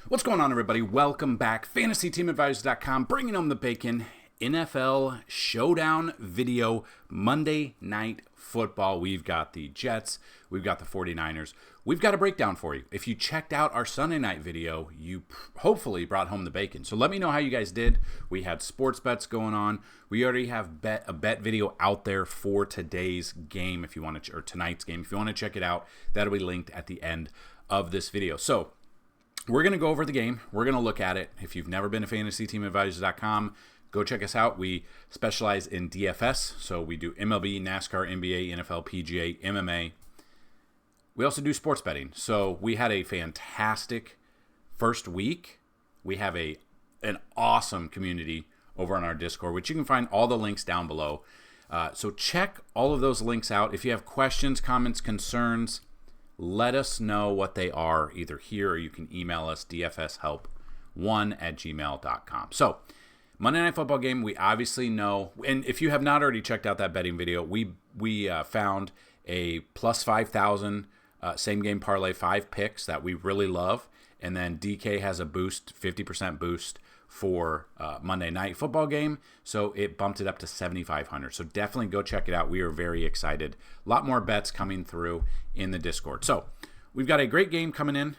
What's going on, everybody? Welcome back. FantasyTeamAdvisors.com, bringing home the bacon. NFL Showdown video, Monday Night Football. We've got the Jets. We've got the 49ers. We've got a breakdown for you. If you checked out our Sunday night video, you hopefully brought home the bacon. So let me know how you guys did. We had sports bets going on. We already have a bet video out there for today's game, if you want to, or tonight's game. If you want to check it out, that'll be linked at the end of this video. So we're going to go over the game. We're going to look at it. If you've never been to FantasyTeamAdvisors.com, go check us out. We specialize in DFS, so we do MLB, NASCAR, NBA, NFL, PGA, MMA. We also do sports betting. So we had a fantastic first week. We have an awesome community over on our Discord, which you can find all the links down below. So check all of those links out. If you have questions, comments, concerns, let us know what they are either here or you can email us dfshelp1@gmail.com. So Monday Night Football game, we obviously know, and if you have not already checked out that betting video, we found a plus 5,000 same game parlay, 5 picks that we really love, and then DK has a boost, 50% boost for Monday Night Football game, so it bumped it up to 7,500. So definitely go check it out. We are very excited. A lot more bets coming through in the Discord. So we've got a great game coming in.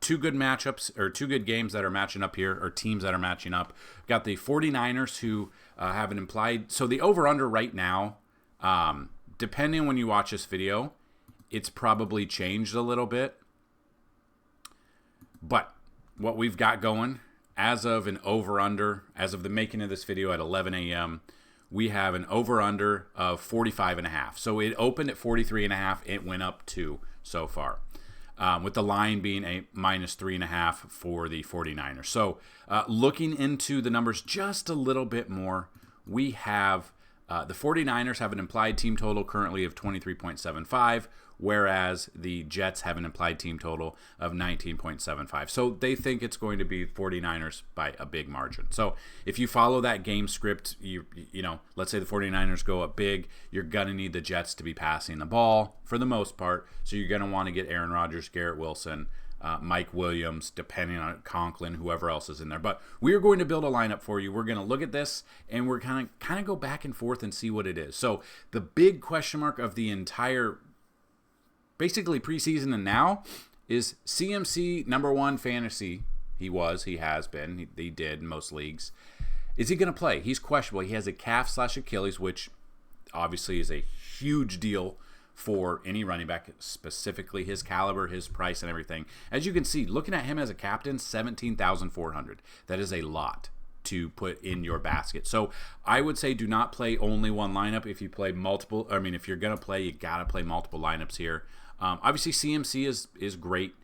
Two good matchups, or two good games that are matching up here, or teams that are matching up. We've got the 49ers who have an implied, so the over-under right now, depending on when you watch this video, it's probably changed a little bit. But what we've got going, as of an over-under, as of the making of this video at 11 a.m., we have an over-under of 45.5. So it opened at 43.5. It went up 2 so far, with the line being a minus 3.5 for the 49ers. So looking into the numbers just a little bit more, we have the 49ers have an implied team total currently of 23.75, whereas the Jets have an implied team total of 19.75. So they think it's going to be 49ers by a big margin. So if you follow that game script, you know, let's say the 49ers go up big, you're going to need the Jets to be passing the ball for the most part. So you're going to want to get Aaron Rodgers, Garrett Wilson, Mike Williams, depending on Conklin, whoever else is in there. But we are going to build a lineup for you. We're going to look at this, and we're kind of go back and forth and see what it is. So the big question mark of the entire, basically preseason and now, is CMC number one fantasy. He has been. He did in most leagues. Is he going to play? He's questionable. He has a calf/Achilles, which obviously is a huge deal for any running back, specifically his caliber, his price, and everything. As you can see, looking at him as a captain, 17,400. That is a lot to put in your basket. So I would say do not play only one lineup. If you play multiple, if you're going to play, you got to play multiple lineups here. Obviously, CMC is great.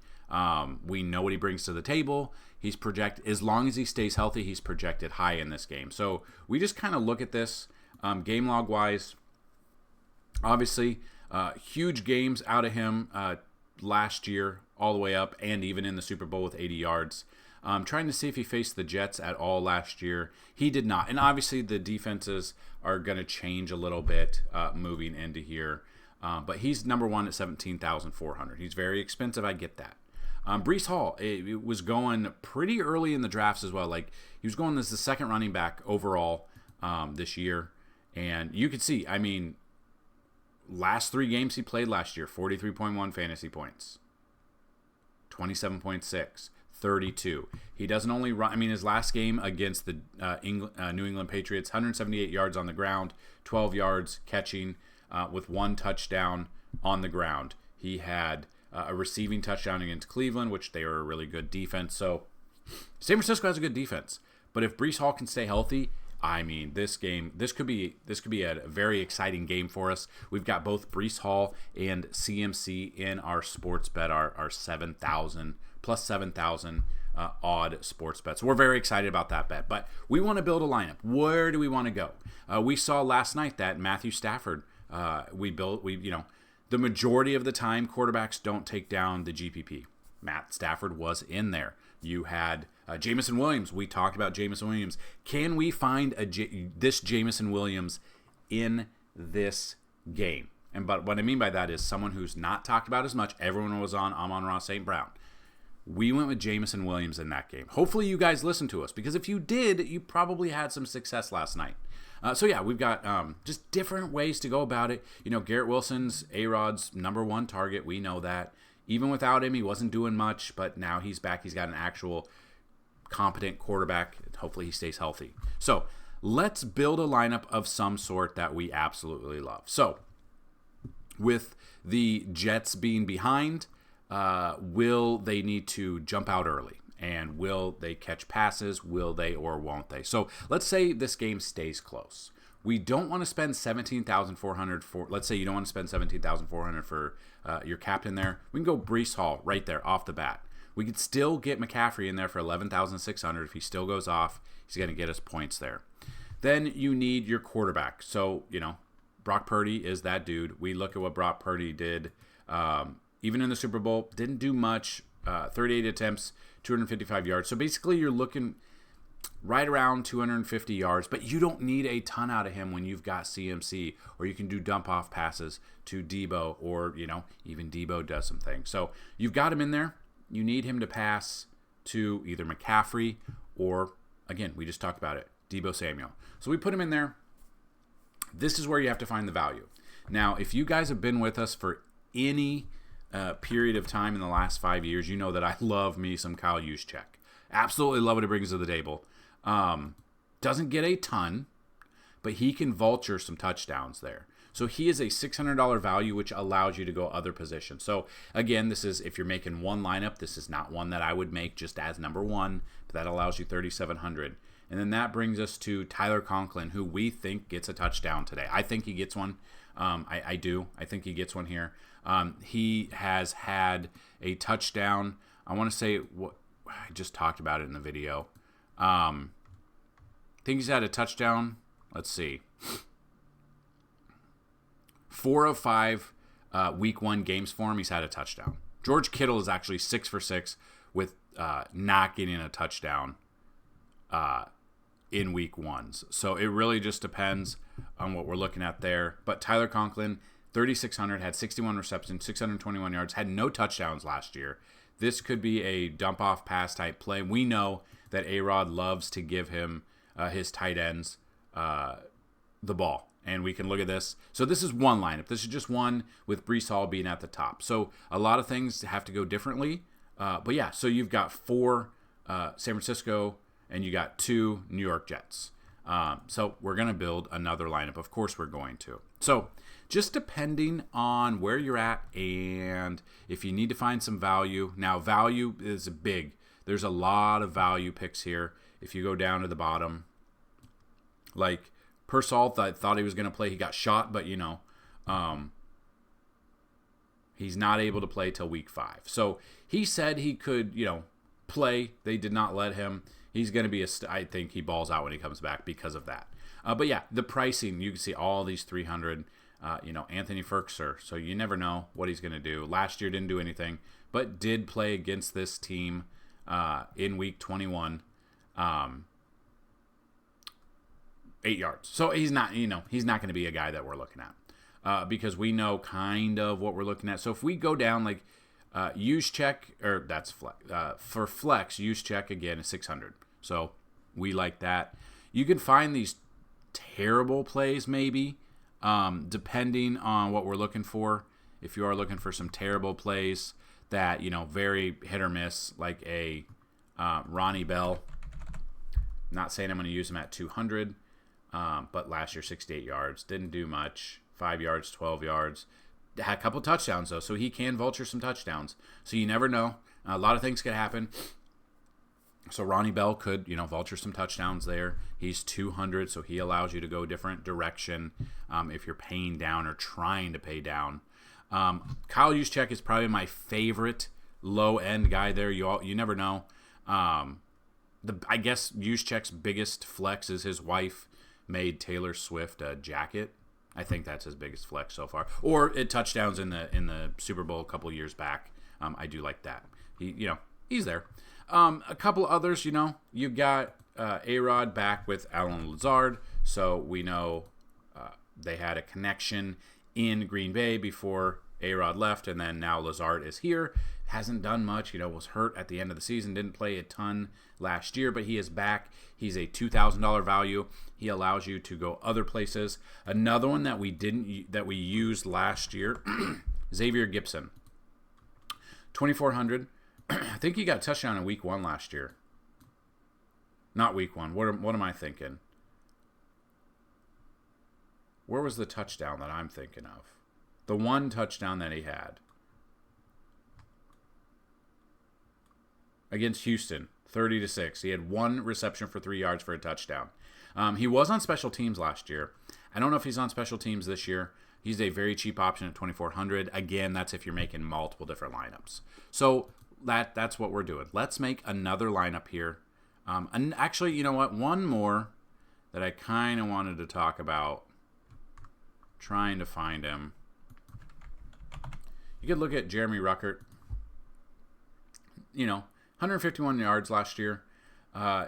We know what he brings to the table. He's as long as he stays healthy, he's projected high in this game. So we just kind of look at this game log wise. Obviously, huge games out of him last year, all the way up, and even in the Super Bowl with 80 yards. Trying to see if he faced the Jets at all last year. He did not. And obviously the defenses are going to change a little bit moving into here. But he's number one at 17,400. He's very expensive. I get that. Breece Hall, it was going pretty early in the drafts as well. Like, he was going as the second running back overall this year. And you could see, last 3 games he played last year, 43.1 fantasy points, 27.6, 32. He doesn't only run, his last game against the New England Patriots, 178 yards on the ground, 12 yards catching with 1 touchdown on the ground. He had a receiving touchdown against Cleveland, which they were a really good defense. So San Francisco has a good defense. But if Breece Hall can stay healthy, this could be a very exciting game for us. We've got both Breece Hall and CMC in our sports bet, our 7,000 plus 7,000 odd sports bet. So we're very excited about that bet. But we want to build a lineup. Where do we want to go? We saw last night that Matthew Stafford. The majority of the time quarterbacks don't take down the GPP. Matt Stafford was in there. You had Jameson Williams. We talked about Jameson Williams. Can we find this Jameson Williams in this game? But what I mean by that is someone who's not talked about as much. Everyone was on Amon-Ra St. Brown. We went with Jamison Williams in that game. Hopefully you guys listened to us, because if you did, you probably had some success last night. So yeah, we've got just different ways to go about it. Garrett Wilson's A-Rod's #1 target. We know that. Even without him, he wasn't doing much, but now he's back. He's got an actual competent quarterback. Hopefully he stays healthy. So let's build a lineup of some sort that we absolutely love. So with the Jets being behind, will they need to jump out early? And will they catch passes? Will they or won't they? So let's say this game stays close. We don't want to spend $17,400 for. Let's say you don't want to spend $17,400 for your captain there. We can go Breece Hall right there off the bat. We could still get McCaffrey in there for $11,600. If he still goes off, he's going to get us points there. Then you need your quarterback. So Brock Purdy is that dude. We look at what Brock Purdy did. Even in the Super Bowl, didn't do much. 38 attempts, 255 yards. So basically you're looking right around 250 yards, but you don't need a ton out of him when you've got CMC, or you can do dump-off passes to Debo, or, even Debo does some things. So you've got him in there. You need him to pass to either McCaffrey or, again, we just talked about it, Debo Samuel. So we put him in there. This is where you have to find the value. Now, if you guys have been with us for any period of time in the last 5 years, you know that I love me some Kyle Juszczyk. Absolutely love what he brings to the table. Doesn't get a ton, but he can vulture some touchdowns there. So he is a $600 value, which allows you to go other positions. So again, this is, if you're making one lineup, this is not one that I would make just as #1, but that allows you $3,700. And then that brings us to Tyler Conklin, who we think gets a touchdown today. I think he gets one. I do. I think he gets one here. He has had a touchdown. I want to say, I just talked about it in the video. I think he's had a touchdown. Let's see. 4 of 5 week 1 games for him, he's had a touchdown. George Kittle is actually 6 for 6 with not getting a touchdown in week 1s. So it really just depends on what we're looking at there. But Tyler Conklin, 3,600, had 61 receptions, 621 yards, had no touchdowns last year. This could be a dump-off pass type play. We know that A-Rod loves to give him his tight ends the ball. And we can look at this. So this is one lineup. This is just one with Breece Hall being at the top. So a lot of things have to go differently. But yeah, so you've got 4 San Francisco and you got 2 New York Jets. So we're going to build another lineup. Of course we're going to. So just depending on where you're at and if you need to find some value. Now, value is big. There's a lot of value picks here. If you go down to the bottom, like Persall thought he was going to play. He got shot, but, he's not able to play till week 5. So he said he could, play. They did not let him. He's going to be I think he balls out when he comes back because of that. But yeah, the pricing, you can see all these 300, Anthony Firkser. So you never know what he's going to do. Last year didn't do anything, but did play against this team in week 21. 8 yards. So he's not, he's not going to be a guy that we're looking at because we know kind of what we're looking at. So if we go down like Juszczyk, or that's flex, for flex, Juszczyk again is 600. So we like that. You can find these terrible plays maybe depending on what we're looking for. If you are looking for some terrible plays that, very hit or miss, like a Ronnie Bell. Not saying I'm going to use him at 200. But last year, 68 yards. Didn't do much. 5 yards, 12 yards. Had a couple touchdowns, though, so he can vulture some touchdowns. So you never know. A lot of things could happen. So Ronnie Bell could, vulture some touchdowns there. He's 200, so he allows you to go a different direction if you're paying down or trying to pay down. Kyle Juszczyk is probably my favorite low-end guy there. You never know. I guess Juszczyk's biggest flex is his wife made Taylor Swift a jacket. I think that's his biggest flex so far. Or it touchdowns in the Super Bowl a couple years back. I do like that. He's there. A couple others, you got A-Rod back with Allen Lazard. So we know they had a connection in Green Bay before A-Rod left, and then now Lazard is here. hasn't done much, was hurt at the end of the season, didn't play a ton last year, but he is back. He's a $2,000 value. He allows you to go other places. Another one that we used last year, Xavier Gipson. 2,400. I think he got a touchdown in week 1 last year. Not week 1. What am I thinking? Where was the touchdown that I'm thinking of? The one touchdown that he had. Against Houston, 30-6. He had 1 reception for 3 yards for a touchdown. He was on special teams last year. I don't know if he's on special teams this year. He's a very cheap option at 2,400. Again, that's if you're making multiple different lineups. So that's what we're doing. Let's make another lineup here. And actually, you know what? One more that I kind of wanted to talk about. Trying to find him. You could look at Jeremy Ruckert. 151 yards last year.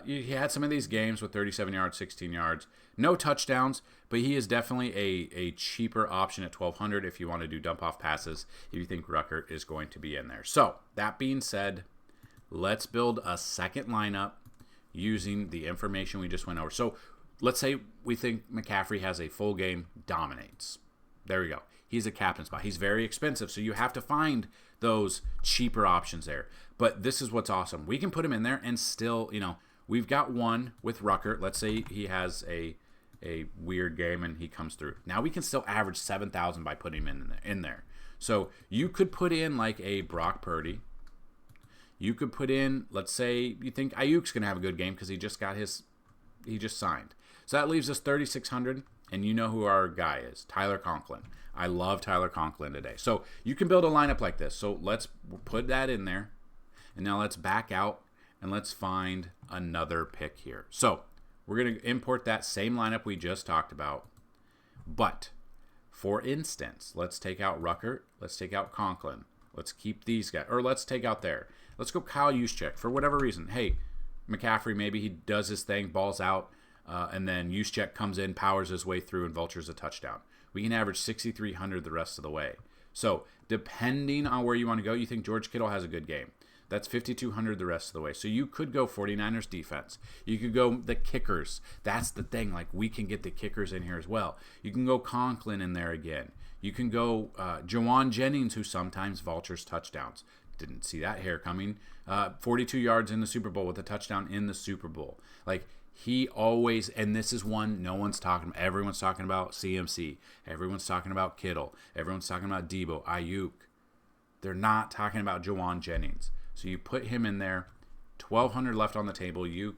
He had some of these games with 37 yards, 16 yards. No touchdowns, but he is definitely a cheaper option at 1,200 if you want to do dump-off passes, if you think Ruckert is going to be in there. So, that being said, let's build a second lineup using the information we just went over. So, let's say we think McCaffrey has a full game, dominates. There we go. He's a captain spot. He's very expensive, so you have to find those cheaper options there. But this is what's awesome. We can put him in there and still, we've got one with Ruckert. Let's say he has a weird game and he comes through. Now we can still average 7,000 by putting him in there. So you could put in like a Brock Purdy. You could put in, let's say you think Ayuk's going to have a good game because he just signed. So that leaves us 3,600, and you know who our guy is, Tyler Conklin. I love Tyler Conklin today. So you can build a lineup like this. So let's put that in there. And now let's back out and let's find another pick here. So we're going to import that same lineup we just talked about. But for instance, let's take out Ruckert. Let's take out Conklin. Let's keep these guys. Or let's take out there. Let's go Kyle Juszczyk for whatever reason. Hey, McCaffrey, maybe he does his thing, balls out, and then Juszczyk comes in, powers his way through, and vultures a touchdown. We can average 6,300 the rest of the way. So depending on where you want to go, you think George Kittle has a good game. That's 5,200 the rest of the way. So you could go 49ers defense. You could go the kickers. That's the thing. Like, we can get the kickers in here as well. You can go Conklin in there again. You can go Jawan Jennings, who sometimes vultures touchdowns. Didn't see that hair coming. 42 yards in the Super Bowl with a touchdown in the Super Bowl. Like, he always, and this is one no one's talking about. Everyone's talking about CMC. Everyone's talking about Kittle. Everyone's talking about Debo, Ayuk. They're not talking about Jawan Jennings. So you put him in there, 1,200 left on the table. You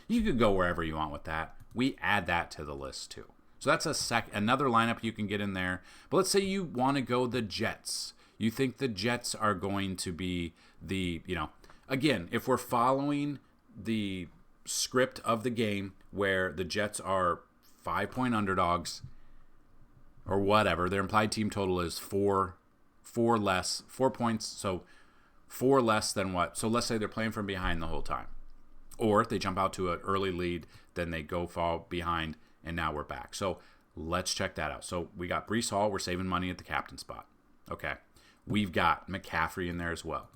could go wherever you want with that. We add that to the list too. So that's another lineup you can get in there. But let's say you want to go the Jets. You think the Jets are going to be again, if we're following the script of the game where the Jets are 5-point underdogs or whatever, their implied team total is 4 points. So 4 less than what? So let's say they're playing from behind the whole time. Or if they jump out to an early lead, then they go fall behind, and now we're back. So let's check that out. So we got Breece Hall. We're saving money at the captain spot. Okay. We've got McCaffrey in there as well.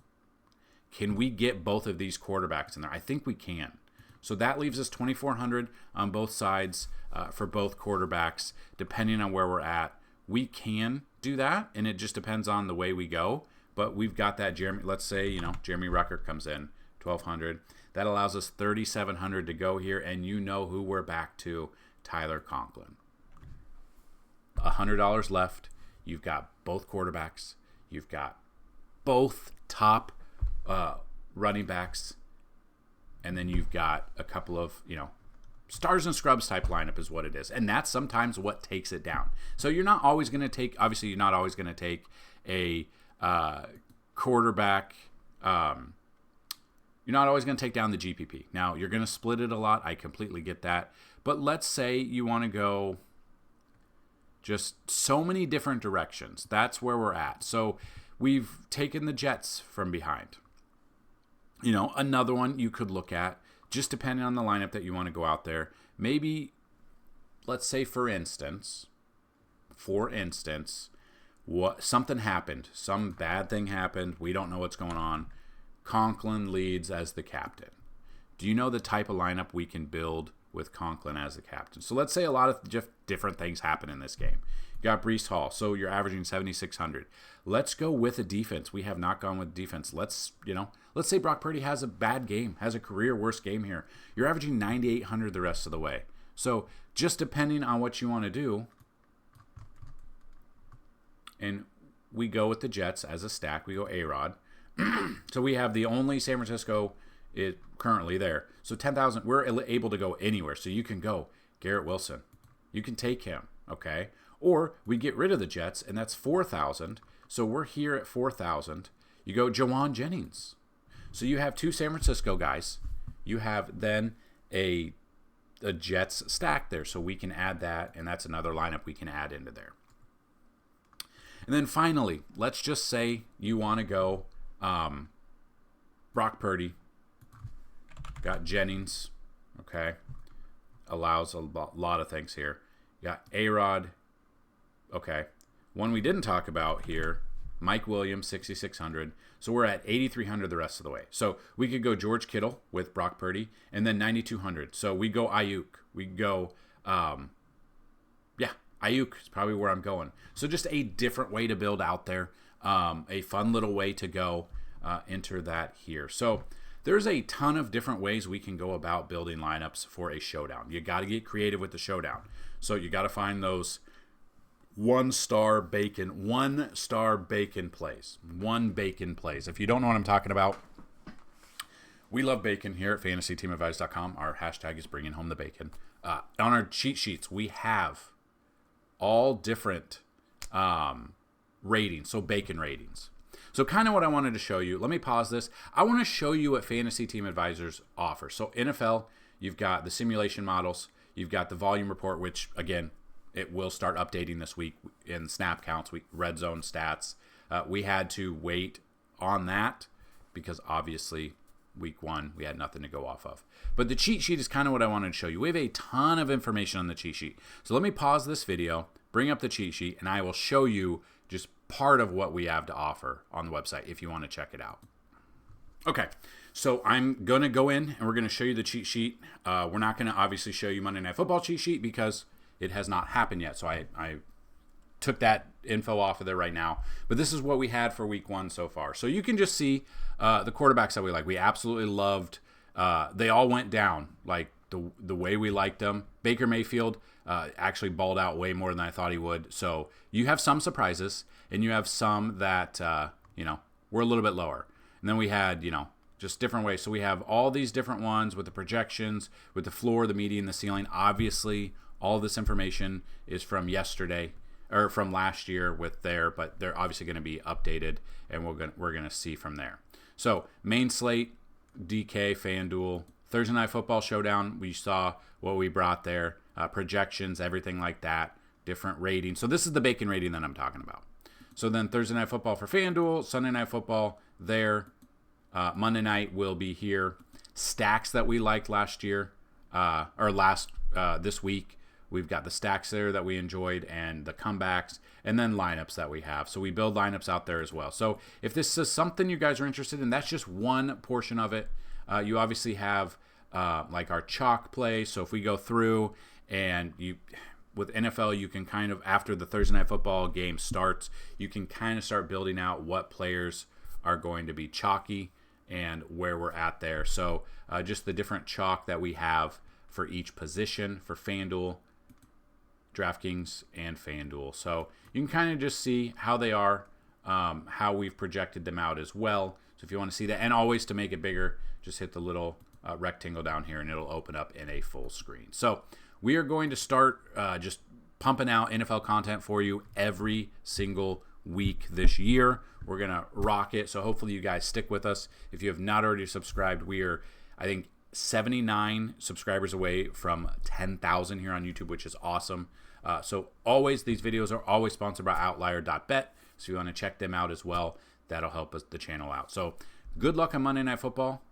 Can we get both of these quarterbacks in there? I think we can. So that leaves us 2,400 on both sides for both quarterbacks, depending on where we're at. We can do that, and it just depends on the way we go. But we've got that Jeremy. Let's say Jeremy Ruckert comes in 1,200. That allows us 3,700 to go here, and you know who we're back to, Tyler Conklin. $100 left. You've got both quarterbacks. You've got both top running backs, and then you've got a couple of stars and scrubs type lineup is what it is, and that's sometimes what takes it down. So you're not always going to take. Obviously, you're not always going to take a quarterback. You're not always going to take down the GPP. Now, you're going to split it a lot. I completely get that. But let's say you want to go just so many different directions. That's where we're at. So we've taken the Jets from behind. Another one you could look at, just depending on the lineup that you want to go out there. Maybe, let's say for instance, something happened. Some bad thing happened. We don't know what's going on. Conklin leads as the captain. Do you know the type of lineup we can build with Conklin as the captain? So let's say a lot of different things happen in this game. You got Breece Hall, so you're averaging 7,600. Let's go with a defense. We have not gone with defense. Let's say Brock Purdy has a bad game, has a career worst game here. You're averaging 9,800 the rest of the way. So just depending on what you want to do, and we go with the Jets as a stack. We go A-Rod. So we have the only San Francisco is currently there. So 10,000, we're able to go anywhere. So you can go Garrett Wilson. You can take him, okay? Or we get rid of the Jets, and that's 4,000. So we're here at 4,000. You go Jawan Jennings. So you have two San Francisco guys. You have then a Jets stack there. So we can add that, and that's another lineup we can add into there. And then finally, let's just say you want to go Brock Purdy. Got Jennings, okay. Allows a lot of things here. You got A-Rod, okay. One we didn't talk about here, Mike Williams, 6,600. So we're at 8,300 the rest of the way. So we could go George Kittle with Brock Purdy, and then 9,200. So we go Ayuk. We go, Ayuk is probably where I'm going. So just a different way to build out there. A fun little way to go enter that here. So there's a ton of different ways we can go about building lineups for a showdown. You got to get creative with the showdown. So you got to find those one-star bacon plays. One bacon plays. If you don't know what I'm talking about, we love bacon here at FantasyTeamAdvisors.com. Our hashtag is bringing home the bacon. On our cheat sheets, we have all different ratings, so bacon ratings. So kind of what I wanted to show you, let me pause this. I want to show you what Fantasy Team Advisors offers. So NFL, you've got the simulation models, you've got the volume report, which again, it will start updating this week in snap counts, red zone stats. We had to wait on that because obviously week 1, we had nothing to go off of. But the cheat sheet is kind of what I wanted to show you. We have a ton of information on the cheat sheet. So let me pause this video, bring up the cheat sheet, and I will show you just part of what we have to offer on the website if you want to check it out. Okay, so I'm going to go in and we're going to show you the cheat sheet. We're not going to obviously show you Monday Night Football cheat sheet because it has not happened yet. So I took that info off of there right now. But this is what we had for week 1 so far. So you can just see the quarterbacks that we like. We absolutely loved. They all went down like the way we liked them. Baker Mayfield actually balled out way more than I thought he would. So you have some surprises, and you have some that were a little bit lower. And then we had just different ways. So we have all these different ones with the projections, with the floor, the median, the ceiling. Obviously, all of this information is from yesterday or from last year but they're obviously going to be updated, and we're going to see from there. So main slate, DK, FanDuel, Thursday Night Football Showdown, we saw what we brought there, projections, everything like that, different ratings. So this is the bacon rating that I'm talking about. So then Thursday Night Football for FanDuel, Sunday Night Football there, Monday night will be here. Stacks that we liked last year, this week. We've got the stacks there that we enjoyed and the comebacks, and then lineups that we have. So we build lineups out there as well. So if this is something you guys are interested in, that's just one portion of it. You obviously have like our chalk play. So if we go through and with NFL, you can kind of, after the Thursday Night Football game starts, you can kind of start building out what players are going to be chalky and where we're at there. So just the different chalk that we have for each position for FanDuel, DraftKings, and FanDuel. So you can kind of just see how they are, how we've projected them out as well. So if you want to see that, and always to make it bigger, just hit the little rectangle down here and it'll open up in a full screen. So we are going to start just pumping out NFL content for you every single week this year. We're going to rock it. So hopefully you guys stick with us. If you have not already subscribed, we are, I think, 79 subscribers away from 10,000 here on YouTube, which is awesome. So always, these videos are always sponsored by Outlier.bet. So if you want to check them out as well, that'll help us the channel out. So good luck on Monday Night Football.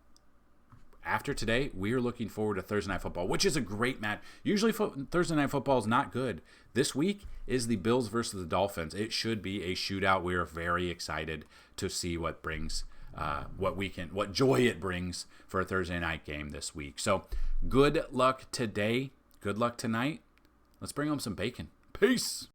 after today, we are looking forward to Thursday Night Football, which is a great match. Usually Thursday Night Football is not good. This week is the Bills versus the Dolphins. It should be a shootout. We are very excited to see what brings, what joy it brings for a Thursday night game this week. So good luck today. Good luck tonight. Let's bring home some bacon. Peace.